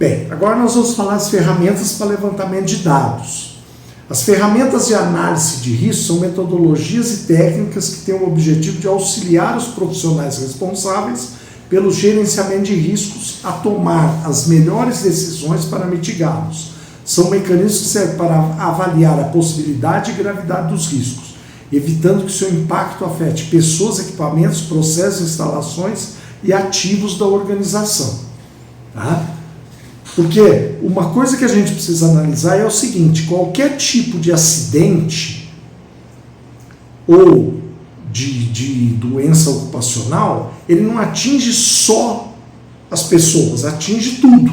Bem, agora nós vamos falar das ferramentas para levantamento de dados. As ferramentas de análise de risco são metodologias e técnicas que têm o objetivo de auxiliar os profissionais responsáveis pelo gerenciamento de riscos a tomar as melhores decisões para mitigá-los. São mecanismos que servem para avaliar a possibilidade e gravidade dos riscos, evitando que seu impacto afete pessoas, equipamentos, processos, instalações e ativos da organização. Tá? Porque uma coisa que a gente precisa analisar é o seguinte: qualquer tipo de acidente ou de doença ocupacional, ele não atinge só as pessoas, atinge tudo,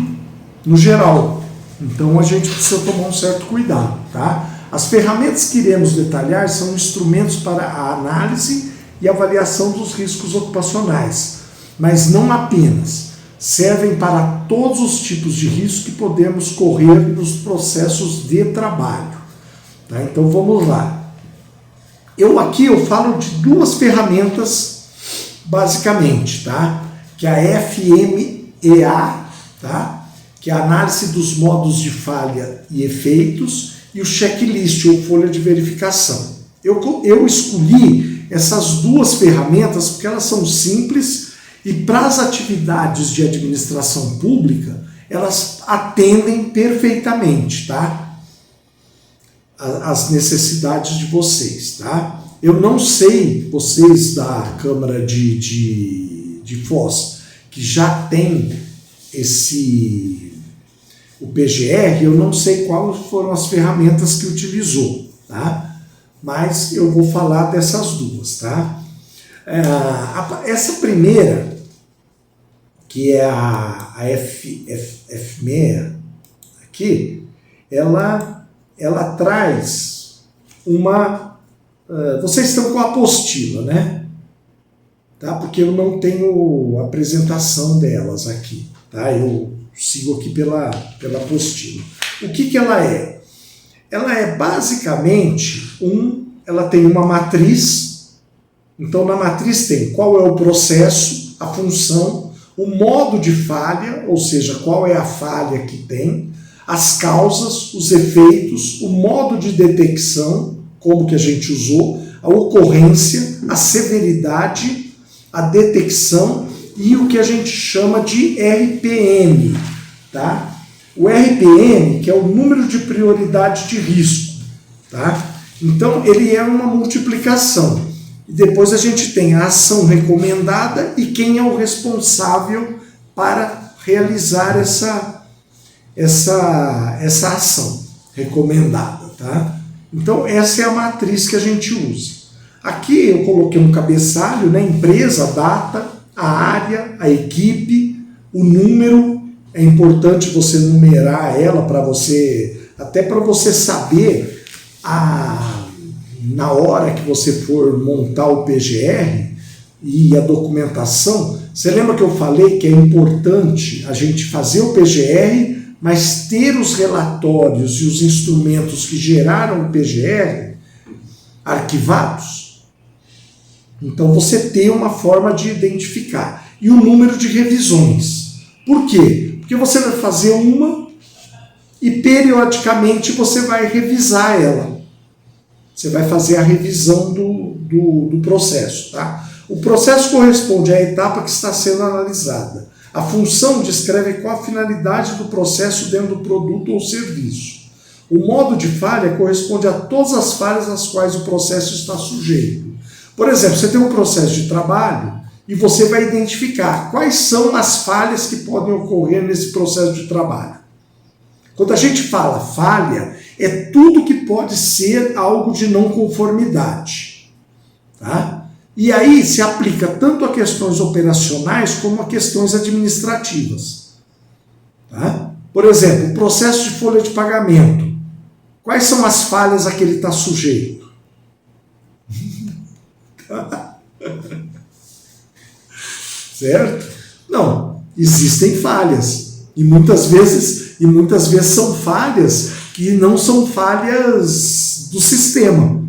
no geral. Então a gente precisa tomar um certo cuidado. Tá? As ferramentas que iremos detalhar são instrumentos para a análise e avaliação dos riscos ocupacionais, mas não apenas. Servem para todos os tipos de risco que podemos correr nos processos de trabalho. Tá? Então vamos lá. Aqui eu falo de duas ferramentas, basicamente, tá? Que é a FMEA, tá? Que é a análise dos modos de falha e efeitos, e o checklist, ou folha de verificação. Eu escolhi essas duas ferramentas porque elas são simples e para as atividades de administração pública, elas atendem perfeitamente, tá? As necessidades de vocês, tá? Eu não sei, vocês da Câmara de Foz, que já tem o PGR, eu não sei quais foram as ferramentas que utilizou, tá? Mas eu vou falar dessas duas, tá? Essa primeira, que é a FMEA, aqui, ela traz uma... vocês estão com a apostila, né? Tá? Porque eu não tenho apresentação delas aqui, tá? Eu sigo aqui pela apostila. O que ela é? Ela é basicamente ela tem uma matriz. Então, na matriz tem qual é o processo, a função, o modo de falha, ou seja, qual é a falha que tem, as causas, os efeitos, o modo de detecção, como que a gente usou, a ocorrência, a severidade, a detecção e o que a gente chama de RPM. Tá? O RPM, que é o número de prioridade de risco. Tá? Então, ele é uma multiplicação. E depois a gente tem a ação recomendada e quem é o responsável para realizar essa ação recomendada. Tá? Então, essa é a matriz que a gente usa. Aqui eu coloquei um cabeçalho, né? Empresa, a data, a área, a equipe, o número. É importante você numerar ela até para você saber na hora que você for montar o PGR e a documentação. Você lembra que eu falei que é importante a gente fazer o PGR, mas ter os relatórios e os instrumentos que geraram o PGR arquivados? Então você tem uma forma de identificar. E o número de revisões. Por quê? Porque você vai fazer uma e periodicamente você vai revisar ela. Você vai fazer a revisão do processo. Tá? O processo corresponde à etapa que está sendo analisada. A função descreve qual a finalidade do processo dentro do produto ou serviço. O modo de falha corresponde a todas as falhas às quais o processo está sujeito. Por exemplo, você tem um processo de trabalho e você vai identificar quais são as falhas que podem ocorrer nesse processo de trabalho. Quando a gente fala falha, é tudo que pode ser algo de não conformidade. Tá? E aí se aplica tanto a questões operacionais como a questões administrativas. Tá? Por exemplo, o processo de folha de pagamento. Quais são as falhas a que ele está sujeito? Certo? Não, existem falhas. E muitas vezes são falhas que não são falhas do sistema.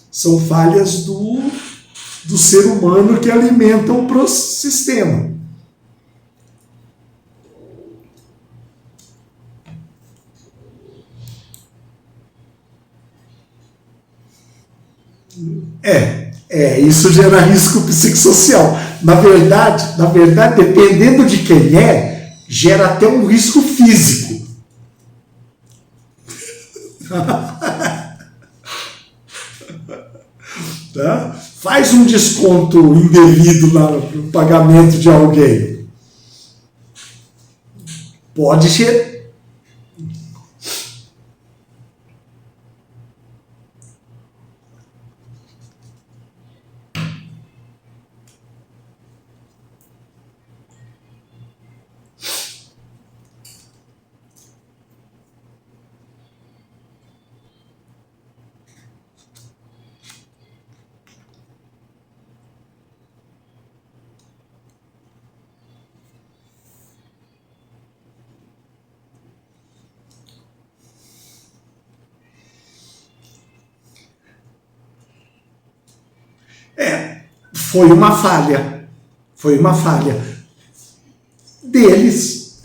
São falhas do ser humano que alimenta o sistema. Isso gera risco psicossocial. Na verdade, dependendo de quem gera até um risco físico. Tá? Faz um desconto indevido no pagamento de alguém. Pode ser. Foi uma falha. Foi uma falha. Deles.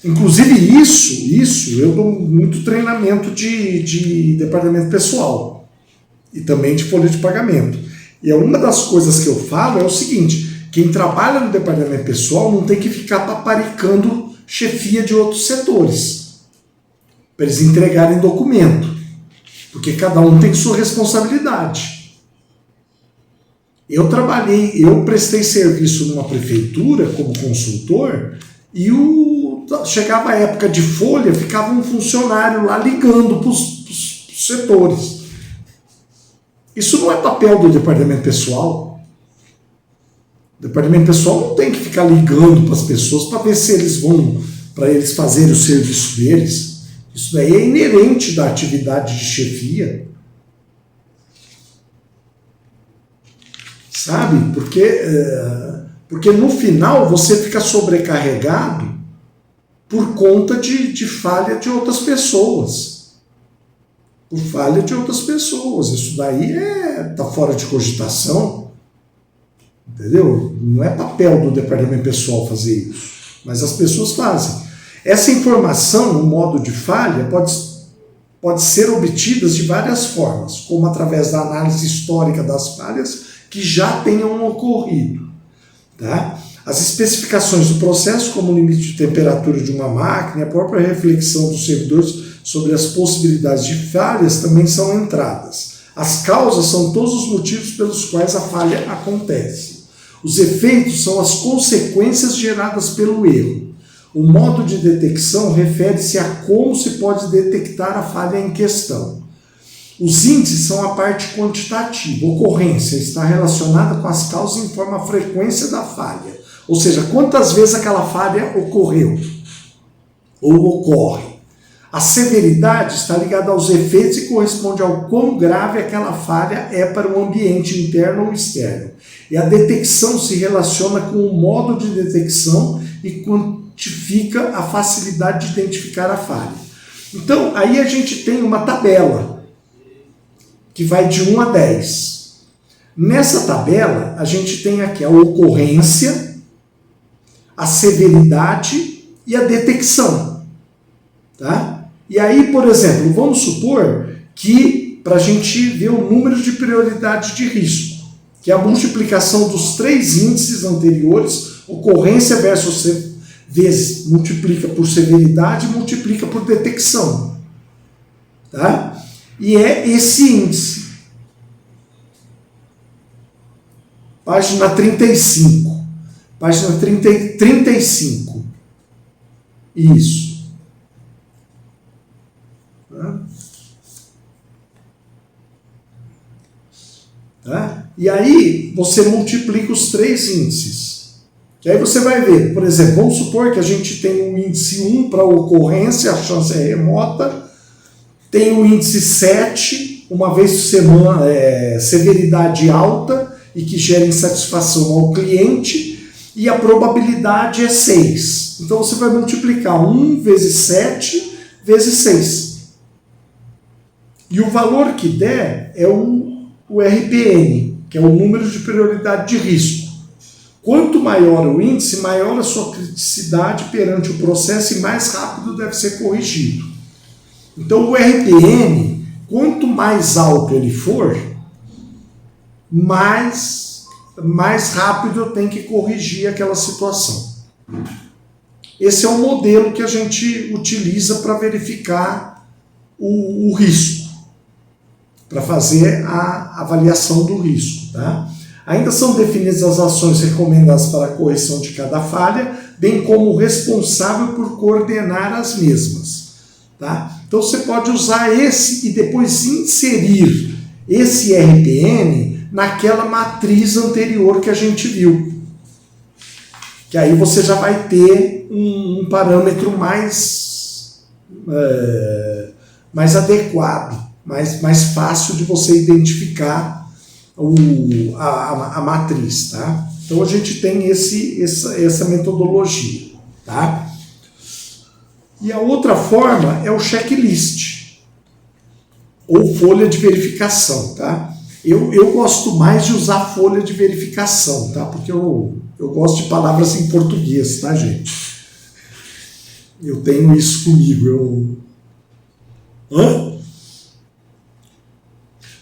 Inclusive isso eu dou muito treinamento de departamento pessoal e também de folha de pagamento. E uma das coisas que eu falo é o seguinte: quem trabalha no departamento pessoal não tem que ficar paparicando chefia de outros setores para eles entregarem documento, porque cada um tem sua responsabilidade. Eu prestei serviço numa prefeitura como consultor e chegava a época de folha, ficava um funcionário lá ligando para os setores. Isso não é papel do departamento pessoal. O departamento pessoal não tem que ficar ligando para as pessoas para ver se eles vão, para eles fazerem o serviço deles. Isso daí é inerente da atividade de chefia. Sabe? Porque no final você fica sobrecarregado por conta de falha de outras pessoas. Por falha de outras pessoas. Isso daí tá fora de cogitação. Entendeu? Não é papel do departamento pessoal fazer isso. Mas as pessoas fazem. Essa informação, no modo de falha, pode ser obtida de várias formas, como através da análise histórica das falhas que já tenham ocorrido. Tá? As especificações do processo, como o limite de temperatura de uma máquina, a própria reflexão dos servidores sobre as possibilidades de falhas também são entradas. As causas são todos os motivos pelos quais a falha acontece. Os efeitos são as consequências geradas pelo erro. O modo de detecção refere-se a como se pode detectar a falha em questão. Os índices são a parte quantitativa. Ocorrência está relacionada com as causas e informa a frequência da falha. Ou seja, quantas vezes aquela falha ocorreu ou ocorre. A severidade está ligada aos efeitos e corresponde ao quão grave aquela falha é para o ambiente interno ou externo. E a detecção se relaciona com o modo de detecção e quantifica a facilidade de identificar a falha. Então, aí a gente tem uma tabela que vai de 1 a 10. Nessa tabela, a gente tem aqui a ocorrência, a severidade e a detecção. Tá? E aí, por exemplo, vamos supor que, para a gente ver o número de prioridade de risco, que é a multiplicação dos 3 índices anteriores, ocorrência vezes multiplica por severidade, multiplica por detecção. Tá? E é esse índice. Página 35. Página 35. Isso. Tá? E aí você multiplica os 3 índices. Que aí você vai ver, por exemplo, vamos supor que a gente tem um índice 1 para ocorrência, a chance é remota. Tem o índice 7, uma vez por semana, severidade alta e que gera insatisfação ao cliente, e a probabilidade é 6. Então você vai multiplicar 1 vezes 7 vezes 6. E o valor que der é o RPN, que é o número de prioridade de risco. Quanto maior o índice, maior a sua criticidade perante o processo e mais rápido deve ser corrigido. Então o RPN quanto mais alto ele for, mais rápido eu tenho que corrigir aquela situação. Esse é o modelo que a gente utiliza para verificar o risco, para fazer a avaliação do risco. Tá? Ainda são definidas as ações recomendadas para a correção de cada falha, bem como o responsável por coordenar as mesmas. Tá? Então você pode usar esse e depois inserir esse RPN naquela matriz anterior que a gente viu. Que aí você já vai ter um parâmetro mais adequado, mais fácil de você identificar a matriz. Tá? Então a gente tem essa metodologia. Tá? E a outra forma é o checklist, ou folha de verificação. Tá? Eu gosto mais de usar folha de verificação, tá? Porque eu gosto de palavras em português, tá, gente? Eu tenho isso comigo.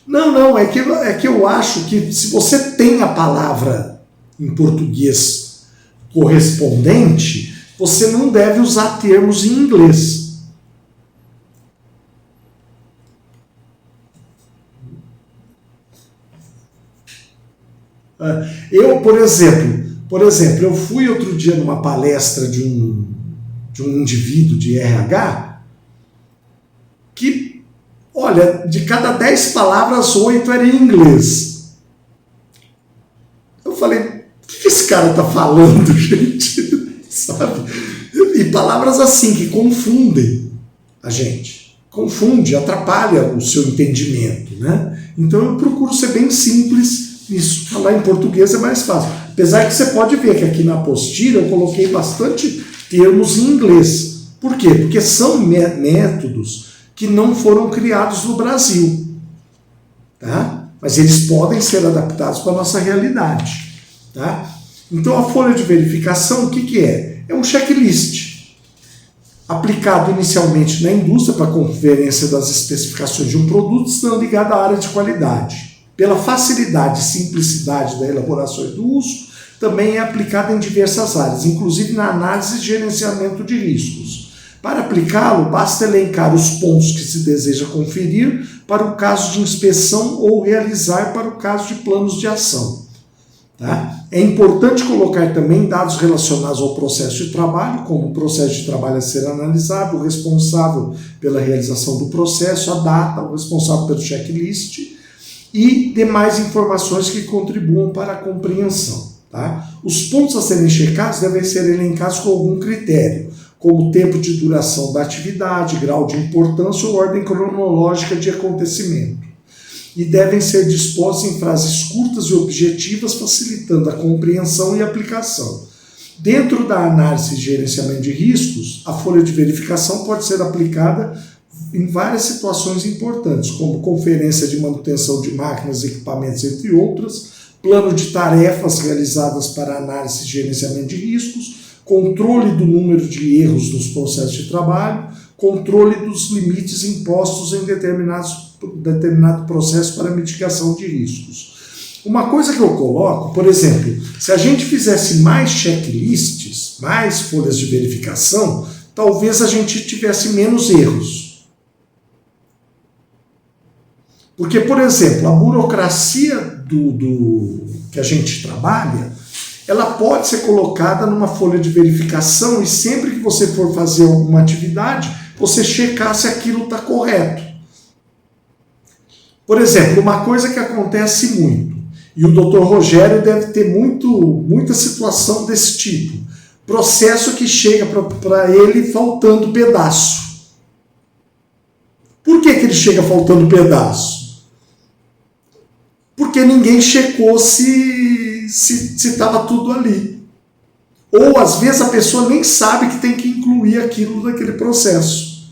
Não, é que eu acho que se você tem a palavra em português correspondente, você não deve usar termos em inglês. Eu, por exemplo, eu fui outro dia numa palestra de um indivíduo de RH que, olha, de cada 10 palavras, 8 eram em inglês. Eu falei, o que esse cara está falando, gente? Sabe? E palavras assim que confundem a gente. Confunde, atrapalha o seu entendimento, né? Então eu procuro ser bem simples. Isso, falar em português é mais fácil. Apesar que você pode ver que aqui na apostila eu coloquei bastante termos em inglês. Por quê? Porque são métodos que não foram criados no Brasil. Tá? Mas eles podem ser adaptados para a nossa realidade. Tá? Então a folha de verificação, o que é? É um checklist aplicado inicialmente na indústria para a conferência das especificações de um produto, estando ligado à área de qualidade. Pela facilidade e simplicidade da elaboração e do uso, também é aplicada em diversas áreas, inclusive na análise e gerenciamento de riscos. Para aplicá-lo, basta elencar os pontos que se deseja conferir para o caso de inspeção ou realizar para o caso de planos de ação. Tá? É importante colocar também dados relacionados ao processo de trabalho, como o processo de trabalho a ser analisado, o responsável pela realização do processo, a data, o responsável pelo checklist, e demais informações que contribuam para a compreensão. Tá? Os pontos a serem checados devem ser elencados com algum critério, como tempo de duração da atividade, grau de importância ou ordem cronológica de acontecimento. E devem ser dispostos em frases curtas e objetivas, facilitando a compreensão e aplicação. Dentro da análise e gerenciamento de riscos, a folha de verificação pode ser aplicada em várias situações importantes, como conferência de manutenção de máquinas e equipamentos, entre outras, plano de tarefas realizadas para análise e gerenciamento de riscos, controle do número de erros nos processos de trabalho, controle dos limites impostos em determinado processo para mitigação de riscos. Uma coisa que eu coloco, por exemplo, se a gente fizesse mais checklists, mais folhas de verificação, talvez a gente tivesse menos erros. Porque, por exemplo, a burocracia que a gente trabalha, ela pode ser colocada numa folha de verificação e sempre que você for fazer alguma atividade, você checar se aquilo está correto. Por exemplo, uma coisa que acontece muito, e o Dr. Rogério deve ter muita situação desse tipo, processo que chega para ele faltando pedaço. Por que ele chega faltando pedaço? Porque ninguém checou se estava tudo ali. Ou às vezes a pessoa nem sabe que tem que incluir aquilo naquele processo.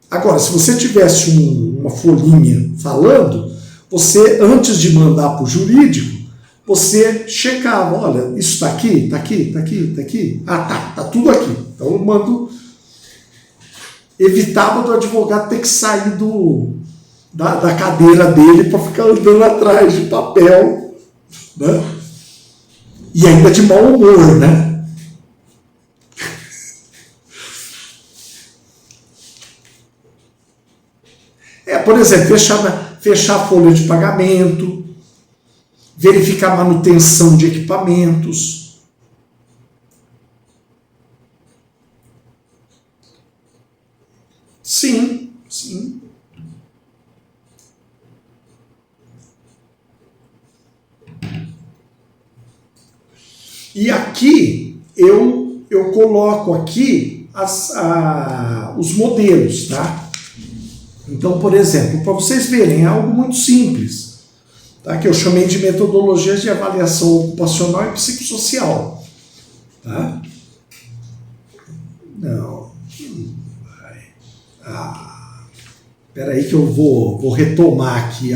Agora, se você tivesse uma folhinha falando, você, antes de mandar para o jurídico, você checava, olha, isso está aqui, está aqui, está aqui, está aqui. Ah, está tudo aqui. Então eu mando... Evitava do advogado ter que sair do da cadeira dele para ficar andando atrás de papel, né? E ainda de mau humor, né? Por exemplo, fechar a folha de pagamento, verificar a manutenção de equipamentos. Sim, sim. E aqui eu coloco aqui os modelos, tá? Então, por exemplo, para vocês verem, é algo muito simples, tá? Que eu chamei de metodologias de avaliação ocupacional e psicossocial. Tá? Não. Espera aí que eu vou retomar aqui